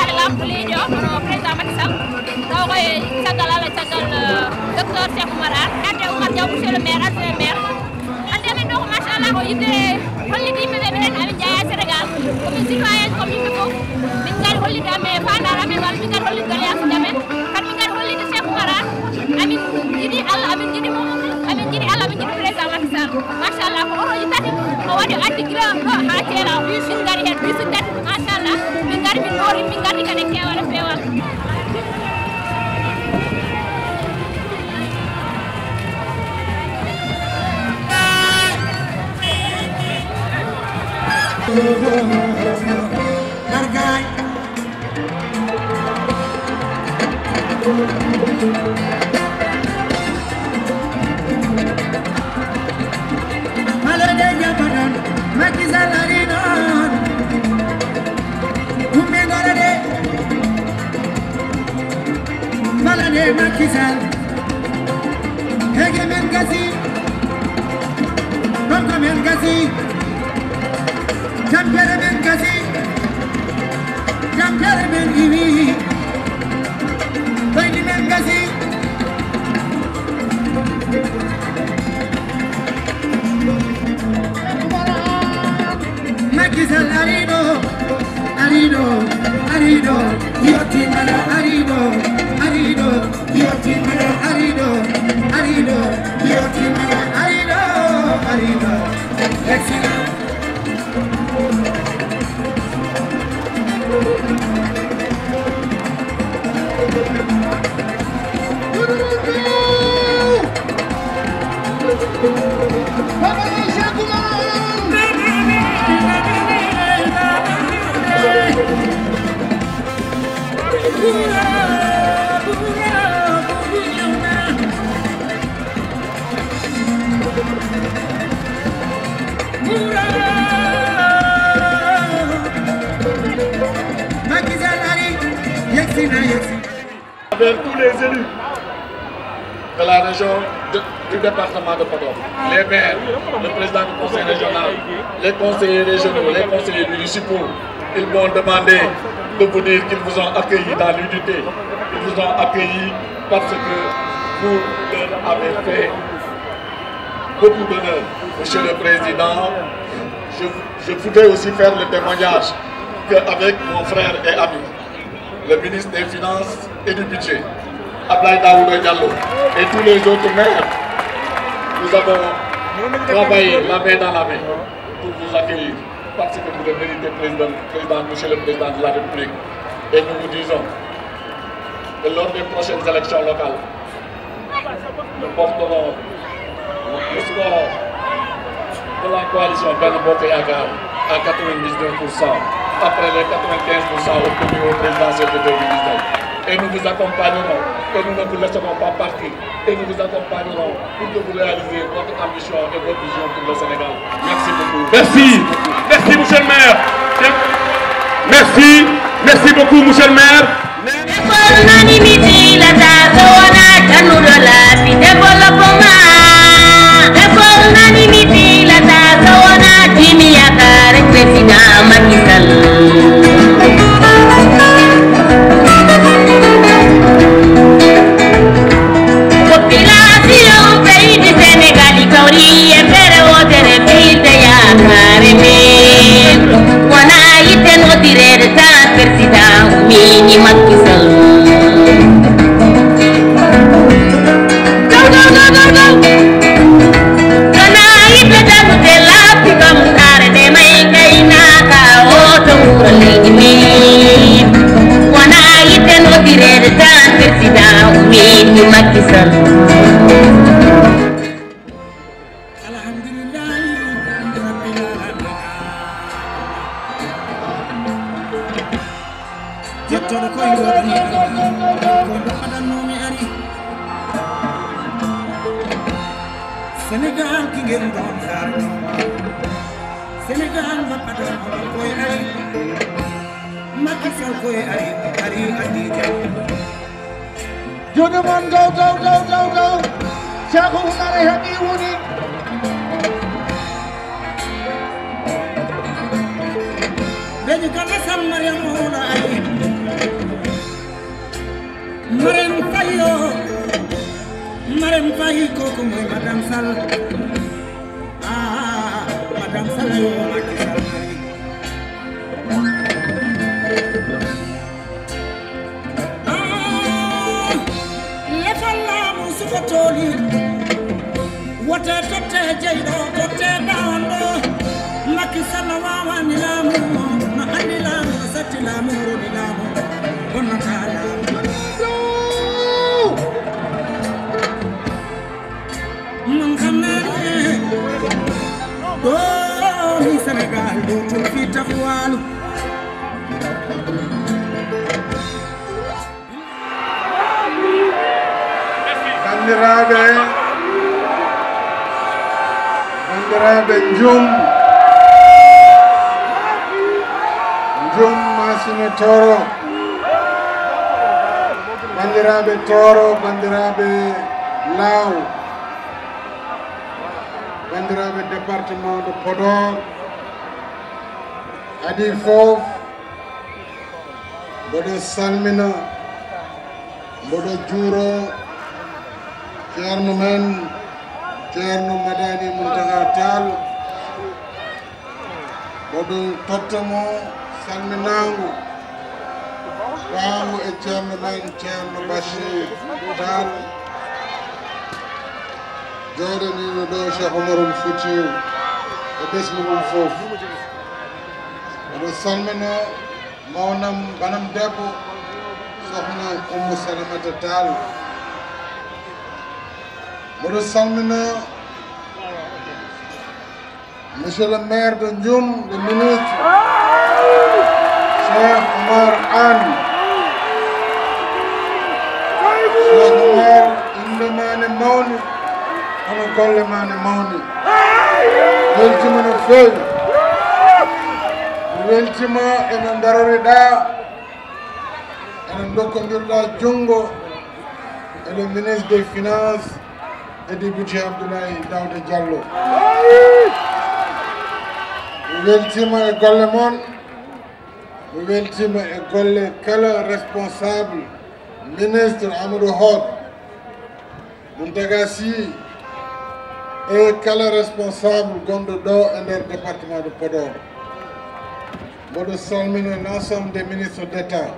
kare lam lijo no président Macky Sall taw koy sagal ala sagal docteur Cheikh Oumar ate Oumar Diaw monsieur le maire adjoint maire ate men do machallah ko yidde holli di be ben ali jaya Sénégal comme citoyen comme yimbe fof min ngal holli dame fandara men wal min ngal holli dole ak dame kan min ngal holli Cheikh Oumar amin jidi Allah amin jidi mo amin jidi Allah amin jidi président Macky Sall machallah ko oro yitati ko wadi addi gira do ha tela min ngari hen bisu tati machallah min ngari min hori min ngari kane kewala pewal Nargai Malade jabanan Macky Sall arinon Umengorade Malade Macky Sall Hege men gazi Bongo men gazi Jampere men gazi Jampere men iwi Bayni men gazi Macky Sall arido Arido Arido Yoti mala arido Arido Yoti mala arido Arido Yoti mala arido Arido Let's go Avec tous les élus de la région du département de Podor, les maires, le président du conseil régional, les conseillers régionaux, les conseillers municipaux, ils m'ont demandé de vous dire qu'ils vous ont accueillis dans l'unité. Ils vous ont accueillis parce que vous leur avez fait beaucoup d'honneur. Monsieur le Président, je voudrais aussi faire le témoignage qu'avec mon frère et ami, le ministre des Finances et du Budget, Ablaye Daouda Diallo, et tous les autres maires, nous avons travaillé la main dans la main pour vous accueillir parce que vous le méritez, Monsieur le Président de la République. Et nous vous disons que lors des prochaines élections locales, nous porterons le score de la coalition Ben Bokeyakar à 99%, après les 95% obtenus au présidentiel de 2019. Et nous vous accompagnerons, et nous ne vous laisserons pas partir, et nous vous accompagnerons pour que vous réalisiez votre ambition et votre vision pour le Sénégal. Merci beaucoup. Merci. Merci, monsieur le maire. Merci. Merci beaucoup, monsieur le maire. Président Macky Sall. Population pays du Sénégal y kauri e bere wotere bilde ya kareme wana ite no dire ta président mini Macky Sall. Macky Sall. Sénégal ki ngeen doon xaar Sénégal ma padam koy ari Macky Sall koy ari andi jam Jono mon go Cheikh Oumar habi woni Beñu kan sam Mariam wona ay Marème Faye kooku mooy Madame Sall ah Madame Sall yo Macky Sall ah lefal laamu suko tooli wote totte jeyɗo totte dawando Macky Sall wawani laamu no andi laamu no satti laamu roni laamu bonnata laamu man xam naa ne doomi Sénégal dootul fi taxawaalu bandiraɓe Ndioum masine Toro bandiraɓe Toro bandiraɓe Law bandiraɓe département de Podor adi fof mboɗo salmina mboɗo juuro ceerno men ceerno Madani Mountaga Tall mboɗo tottamo salminango ɓaawo e ceerno men ceerno Bachir Tall jooɗaniɗo ɗo Cheikh Oumar Foutiyou e ɓesgu mum fof oɗo salmina mawnam banam debbo sohna Oumou Salamata Tall oɗo salmina monsieur le maire de Ndioum le ministre Cheikh Oumar Anne Cheikh Oumar inde mane mawni hono golle mane mawni weltima no feewi weltima eno daroriɗa eno dokkodirɗa jungo et le ministre des finances et du budget Abdoulaye Daouda Diallo weltima e golle mon weltima e golle kala responsable ministre Amadou Hott Mountaga Sy et kala responsable gonɗo ɗo e nder département de Podor mboɗo salmina l'ensemble des ministres d'État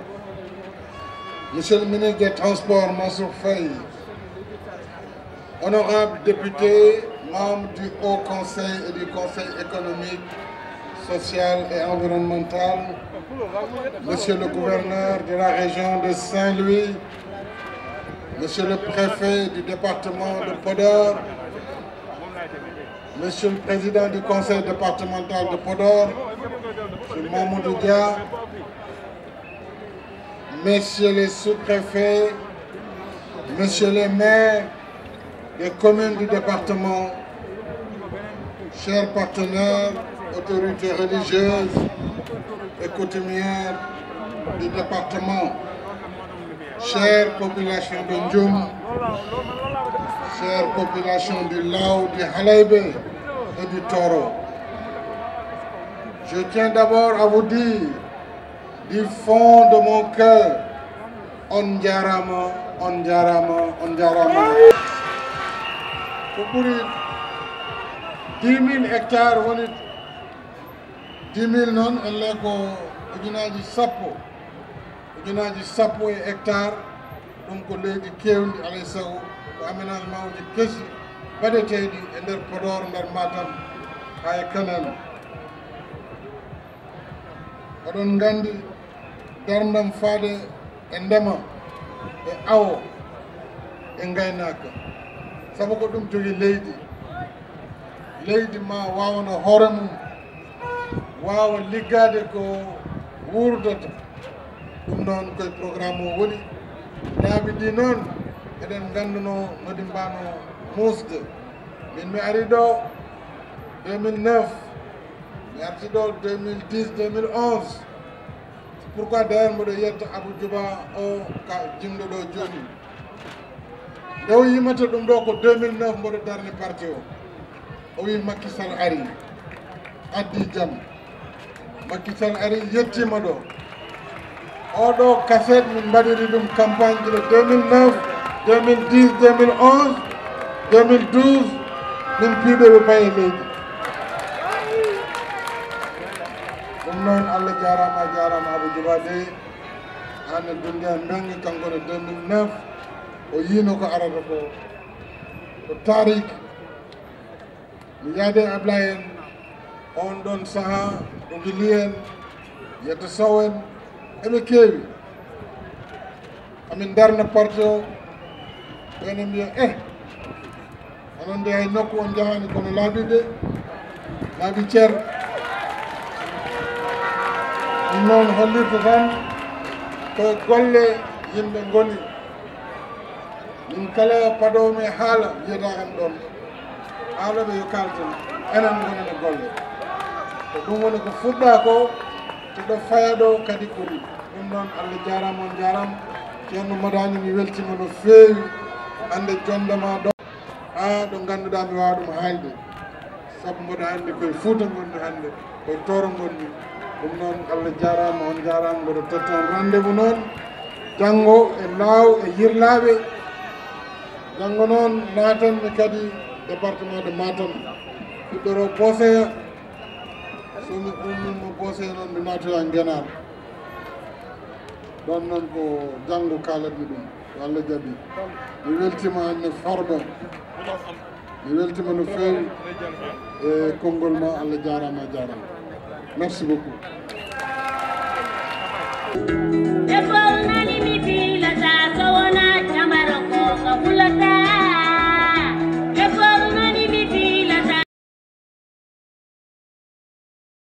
monsieur le ministre des Transports Mansour Faye honorables députés membres du Haut Conseil et du Conseil économique social et environnemental monsieur le gouverneur de la région de Saint-Louis monsieur le préfet du département de Podor monsieur le président du conseil départemental de Podor, M. Mamoudou Dia, messieurs les sous-préfets, messieurs les maires des communes du département, chers partenaires, autorités religieuses et coutumières du département, chère population de Ndioum, chère population du Lao, du Halaïbé et du Toro. Je tiens d'abord à vous dire du fond de mon cœur, on jarama, on jarama, on jarama. Pour 10 000 hectares, 10 000 non, elle est ujunaji sappo e hectare ɗum ko leydi kewndi alay sago ko aménagement uji kesi baɗeteɗi e nder Podor nder Matam ha e Kanel oɗon gandi darndam faade e ndema e awo e gaynaka sabu ko ɗum jogui leydi ma wawano hoore mum wawa liggade ko wurdata ɗum noon koye programme o woni laabi ɗi noon eɗen ganduno nodi mbano musde min mi ari ɗo 2009 mi arti ɗo 2010 2011 pourquoi d'ailleurs mboɗo yetta Abou Djouba o ka jimɗo ɗo joni nde o yimata ɗum ɗo ko 2009 mboɗo darni parti o wi Macky Sall ari addi jaam Macky Sall ari yettima ɗo oɗo cassette min mbaɗiri ɗum campagne de 2009 2010 2011 2012 min piiɓeɓe paye leydi ɗum noon Allah jarama a jarama Abou Djiba de an e Dundiya Mbengue kankone 2009 o yiino ko arata ko tarik mi yaade Ablaye en on ɗon saaha ɗo gili en yedde sow en eɓe keewi amin darna parti o ɓene mbiya onon de hay nokku on jahani kono laaɓi de laaɓi ceer ɗum noon hollirta tan koye golle yimɓe ngoni min kala paɗomi haala wiyata kam ɗon haalaɓe yo kalten enen gonene golle ko ɗum woni ko fuɗɗa ko teɗo faya ɗo kadi ɓuuri ɗum noon Allah jarama on jarama ceerno Madani mi weltima no feewi hande jondema ɗo ɗo ganduɗa mi wawa ɗum haalde saabu mboɗo hande koye Fouta gonmi hande koye Toro gonmi ɗum noon Allah jarama on jarama mboɗo totta on rendez-vous noon janggo e law e yirlaɓe janggo noon natanmi kadi département de Matam ɓiɗɗoro Boseya somi ummimo Boseya noon mi natoya Guénar ɗon noon ko janggo kalatmi ɗum Allah jaaɓi mi weltima hande Farba mi weltima no fewi e konngol ma Allah jarama jarama merci beaucoup